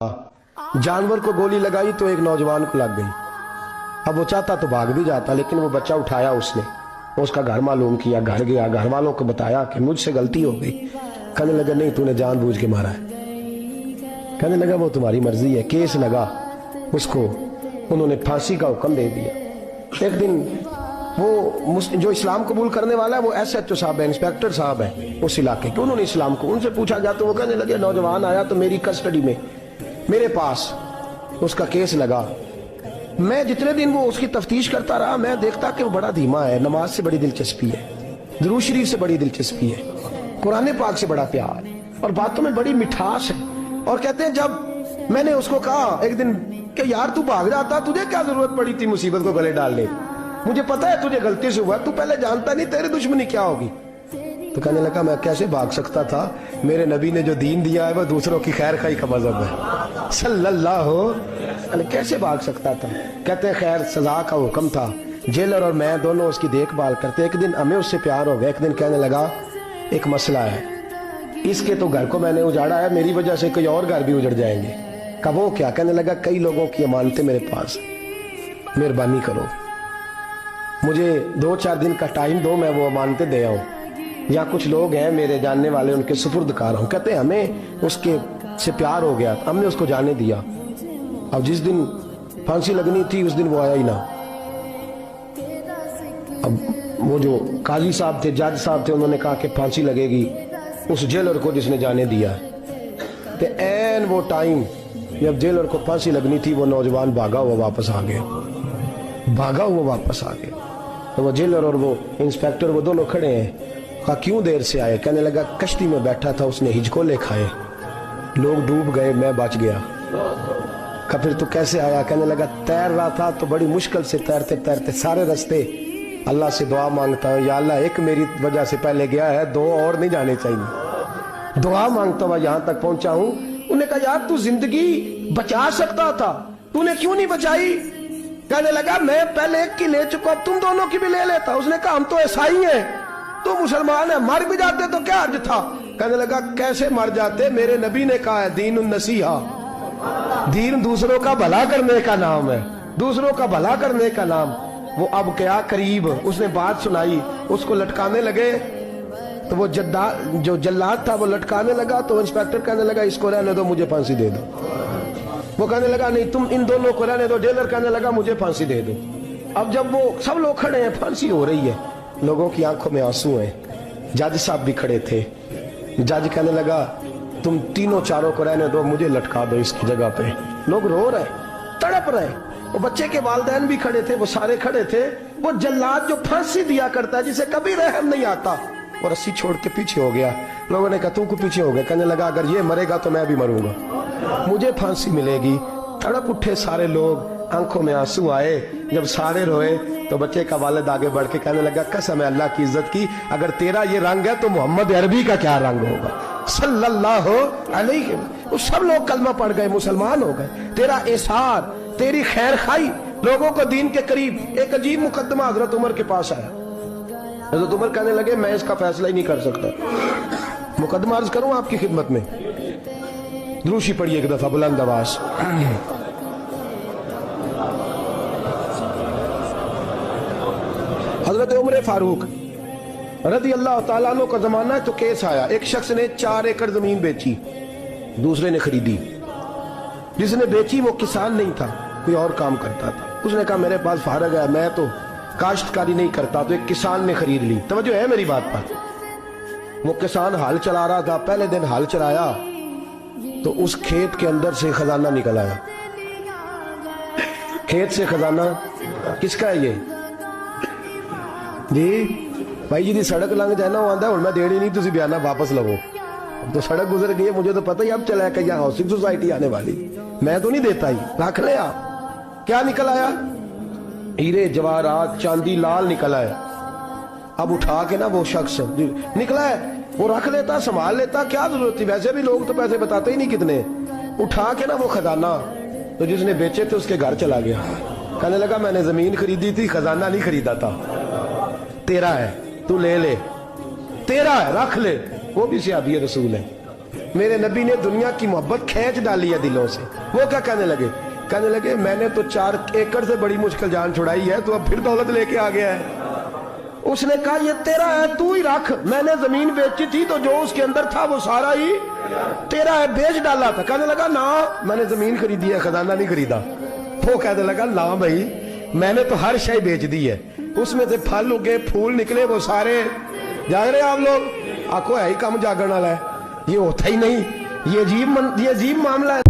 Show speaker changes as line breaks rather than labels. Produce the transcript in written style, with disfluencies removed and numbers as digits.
जानवर को गोली लगाई तो एक नौजवान को लग गई। अब वो चाहता तो भाग भी जाता, लेकिन वो बच्चा उठाया उसने, उसका घर मालूम किया, घर गया, घर वालों को बताया कि मुझसे गलती हो गई। कहने लगा नहीं, तूने जानबूझ के मारा है। कहने लगा वो तुम्हारी मर्जी है। केस लगा, उसको उन्होंने फांसी का हुक्म दे दिया। एक दिन वो जो इस्लाम कबूल करने वाला है वो SHO साहब है, इंस्पेक्टर साहब है उस इलाके के, उन्होंने इस्लाम को उनसे पूछा गया तो वो कहने लगे नौजवान आया तो मेरी कस्टडी में मेरे पास उसका केस लगा। मैं जितने दिन वो उसकी तफ्तीश करता रहा, मैं देखता कि वो बड़ा धीमा है, नमाज से बड़ी दिलचस्पी है, दुरूद शरीफ से बड़ी दिलचस्पी है, कुरान पाक से बड़ा प्यार है और बातों में बड़ी मिठास है। और कहते हैं जब मैंने उसको कहा एक दिन कि यार तू भाग जाता, तुझे क्या जरूरत पड़ी थी मुसीबत को गले डालने, मुझे पता है तुझे गलती से हुआ, तू पहले जानता नहीं तेरी दुश्मनी क्या होगी। तो कहने लगा मैं कैसे भाग सकता था, मेरे नबी ने जो दीन दिया है वह दूसरों की खैर खाई का मजहब है सल्लल्लाहु अलैहि, कैसे भाग सकता था। कहते हैं खैर सजा का हुक्म था, जेलर और मैं दोनों उसकी देखभाल करते। एक दिन हमें उससे प्यार हो गया। एक दिन कहने लगा एक मसला है, इसके तो घर को मैंने उजाड़ा है, मेरी वजह से कोई और घर भी उजड़ जाएंगे। कब वो क्या? कहने लगा कई लोगों की अमानतें मेरे पास, मेहरबानी करो मुझे 2-4 दिन का टाइम दो, मैं वो अमानतें दे आऊं, या कुछ लोग हैं मेरे जानने वाले उनके सुपुर्द कार हूं। कहते हैं हमें उसके से प्यार हो गया, हमने उसको जाने दिया। अब जिस दिन फांसी लगनी थी उस दिन वो आया ही ना। अब वो जो काजी साहब थे, जज साहब थे, उन्होंने कहा कि फांसी लगेगी उस जेलर को जिसने जाने दिया। तो ऐन वो टाइम जब जेलर को फांसी लगनी थी वो नौजवान भागा हुआ वापस आ गया, भागा हुआ वापस आ गया। तो वो जेलर और वो इंस्पेक्टर वो दोनों खड़े हैं। कहा क्यों देर से आए? कहने लगा कश्ती में बैठा था, उसने हिचकोले खाए, लोग डूब गए, मैं बच गया। कहा फिर तू कैसे आया? कहने लगा तैर रहा था तो बड़ी मुश्किल से तैरते तैरते सारे रास्ते अल्लाह से दुआ मांगता हूँ, या अल्लाह एक मेरी वजह से पहले गया है, 2 और नहीं जाने चाहिए, दुआ मांगता हुआ यहाँ तक पहुंचा हूँ। उन्होंने कहा यार तू जिंदगी बचा सकता था, तूने क्यों नहीं बचाई? कहने लगा मैं पहले एक की ले चुका, अब तुम दोनों की भी ले लेता। उसने कहा हम तो ईसाई हैं, तो मुसलमान है, मर भी जाते तो क्या अर्ज था। कहने लगा कैसे मर जाते, मेरे नबी ने कहा है दीन नसीहा, दीन दूसरों का भला करने का नाम है, दूसरों का भला करने का नाम। वो अब क्या करीब उसने बात सुनाई, उसको लटकाने लगे तो वो जो जल्लाद था वो लटकाने लगा। तो इंस्पेक्टर कहने लगा इसको रहने दो, मुझे फांसी दे दो। वो कहने लगा नहीं तुम इन दोनों को रहने दो। जेलर कहने लगा मुझे फांसी दे दो। अब जब वो सब लोग खड़े हैं, फांसी हो रही है, लोगों की आंखों में आंसू हैं, जज साहब भी खड़े थे। जज कहने लगा तुम तीनों चारों को रहने दो, मुझे लटका दो इसकी जगह पे। लोग रो रहे, तड़प रहे, वो बच्चे के वालिदैन भी खड़े थे, वो सारे खड़े थे। वो जल्लाद जो फांसी दिया करता है, जिसे कभी रहम नहीं आता, वो रस्सी छोड़ के पीछे हो गया। लोगों ने कहा तू को पीछे हो गया? कहने लगा अगर ये मरेगा तो मैं भी मरूंगा, मुझे फांसी मिलेगी। तड़प उठे सारे लोग, आंखों में आंसू आए। जब सारे रोए तो बच्चे का वालिद आगे बढ़ के कहने लगा कसम है अल्लाह की इज्जत की, अगर तेरा ये रंग है तो मोहम्मद अरबी का क्या रंग होगा सल्लल्लाहु अलैहि। वो सब लोग कलमा पढ़ गए, मुसलमान हो गए। तेरा एसार, तेरी खैर खाई लोगों को दीन के करीब। एक अजीब मुकदमा हजरत उमर के पास आया। हजरत उमर कहने लगे मैं इसका फैसला ही नहीं कर सकता। मुकदमा अर्ज करूं आपकी खिदमत में, द्रूशी पढ़िए एक दफा बुलंद आवाज। हजरत उमर फारूक रज़ी अल्लाह तआला अन्हु का जमाना है तो केस आया। एक शख्स ने 4 एकड़ जमीन बेची, दूसरे ने खरीदी। जिसने बेची वो किसान नहीं था, कोई और काम करता था। उसने कहा मेरे पास फारग है, मैं तो काश्तकारी नहीं करता, तो एक किसान ने खरीद ली। तवज्जो है मेरी बात पर। वो किसान हाल चला रहा था, पहले दिन हाल चलाया तो उस खेत के अंदर से खजाना निकल आया। खेत से खजाना किसका है? ये जी भाई जी दी सड़क लंघ जाए ना, वो आंदा हूं मैं देनी नहीं, तुसी बयाना वापस लवो। तो सड़क गुजर गई है, मुझे तो पता ही अब चला कि यहाँ हाउसिंग सोसाइटी आने वाली, मैं तो नहीं देता ही, रख ले आप। क्या निकल आया? हीरे जवाहरात चांदी लाल निकल आया। अब उठा के ना वो शख्स निकला है, वो रख लेता, संभाल लेता, क्या जरूरत थी? वैसे भी लोग तो पैसे बताते ही नहीं कितने। उठा के ना वो खजाना तो जिसने बेचे थे उसके घर चला गया। कहने लगा मैंने जमीन खरीदी थी, खजाना नहीं खरीदा था, तेरा है, तू ले ले, तेरा है, रख ले। वो भी सहाबी रसूल है। میرے نبی نے دنیا کی محبت کھینچ ڈالی ہے دلوں سے. وہ کیا کہنے لگے میں نے تو 4 ایکڑ سے بڑی مشکل جان چھڑائی ہے, تو اب پھر دولت لے کے آ گیا ہے. اس نے کہا یہ تیرا ہے, تو ہی رکھ, میں نے زمین بیچی تھی تو جو اس کے اندر تھا وہ سارا ہی تیرا ہے, بیچ ڈالا تھا. کہنے لگا نا میں نے زمین خریدی ہے, خزانہ نہیں خریدا. وہ کہنے لگا نا بھائی میں نے تو ہر شے بیچ دی ہے, اس میں سے پھل اگے پھول نکلے وہ سارے. جاگ رہے آپ لوگ؟ آکو ہے ہی کم جاگن والا ہے, یہ ہوتا ہی نہیں, یہ عجیب معاملہ ہے.